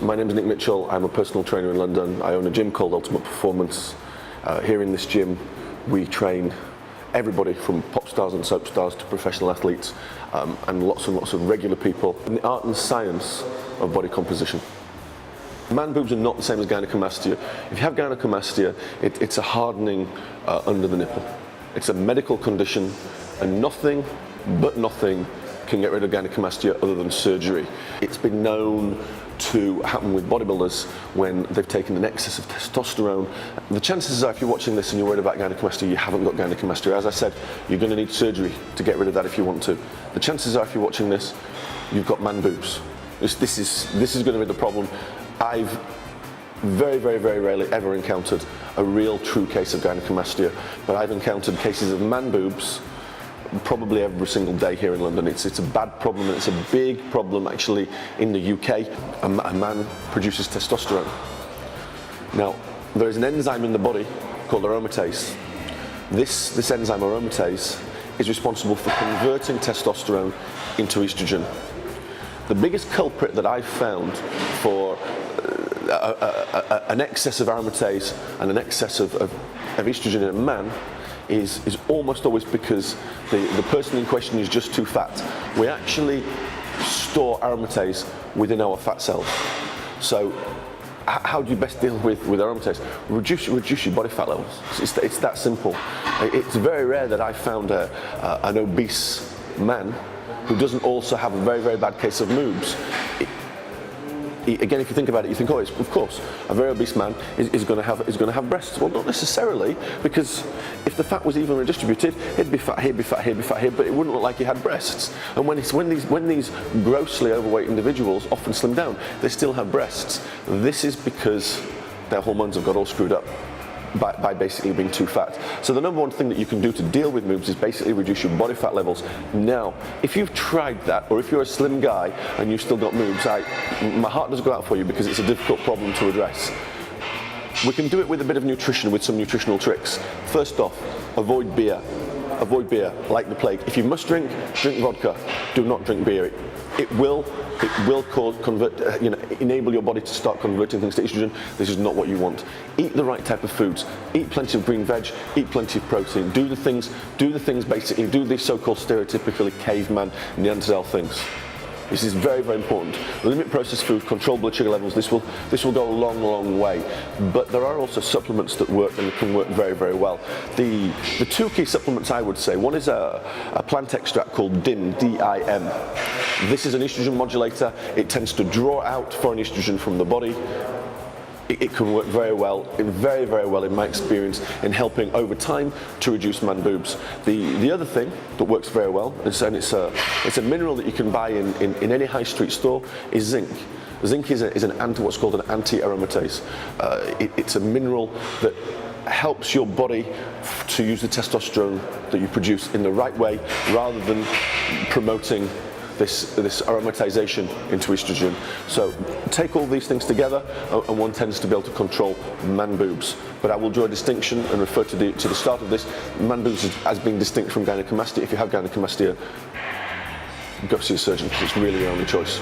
My name is Nick Mitchell. I'm a personal trainer in London. I own a gym called Ultimate Performance. Here in this gym, we train everybody from pop stars and soap stars to professional athletes, and lots of regular people in the art and science of body composition. Man boobs are not the same as gynecomastia. If you have gynecomastia, it's a hardening under the nipple. It's a medical condition, and nothing but nothing can get rid of gynecomastia other than surgery. It's been known to happen with bodybuilders when they've taken an excess of testosterone. The chances are, if you're watching this and you're worried about gynecomastia, you haven't got gynecomastia. As I said, you're going to need surgery to get rid of that if you want to. The chances are, if you're watching this, you've got man boobs. This is going to be the problem. I've very rarely ever encountered a real true case of gynecomastia, but I've encountered cases of man boobs probably every single day here in London. It's a bad problem, and it's a big problem actually in the UK. A man produces testosterone. Now, there is an enzyme in the body called aromatase. This enzyme aromatase is responsible for converting testosterone into estrogen. The biggest culprit that I've found for an excess of aromatase and an excess of estrogen in a man is almost always because the person in question is just too fat. We actually store aromatase within our fat cells. So how do you best deal with aromatase? Reduce your body fat levels. It's that simple. It's very rare that I've found an obese man who doesn't also have a very bad case of moobs. Again, if you think about it, you think, oh, of course, a very obese man is going to have breasts. Well, not necessarily, because if the fat was evenly redistributed, he'd be fat here, be fat here, be fat here, but it wouldn't look like he had breasts. And when these grossly overweight individuals often slim down, they still have breasts. This is because their hormones have got all screwed up by basically being too fat. So the number one thing that you can do to deal with moobs is basically reduce your body fat levels. Now, if you've tried that, or if you're a slim guy and you've still got moobs, my heart does go out for you, because it's a difficult problem to address. We can do it with a bit of nutrition, with some nutritional tricks. First off, avoid beer. Avoid beer like the plague. If you must drink vodka. Do not drink beer. It will enable your body to start converting things to estrogen. This is not what you want. Eat the right type of foods. Eat plenty of green veg. Eat plenty of protein. Do the things basically. Do these so-called stereotypically caveman Neanderthal things. This is very important. Limit processed food, control blood sugar levels. This will go a long way. But there are also supplements that work, and can work very well. The two key supplements I would say, one is a plant extract called DIM, D-I-M. This is an estrogen modulator. It tends to draw out foreign estrogen from the body. It can work very well in my experience in helping over time to reduce man boobs. The other thing that works very well, and it's a mineral that you can buy in any high street store, is zinc. Zinc is what's called an anti-aromatase. It's a mineral that helps your body to use the testosterone that you produce in the right way, rather than promoting this aromatization into estrogen. So take all these things together, and one tends to be able to control man boobs. But I will draw a distinction and refer to the start of this. Man boobs as being distinct from gynecomastia. If you have gynecomastia, go see a surgeon, because it's really your only choice.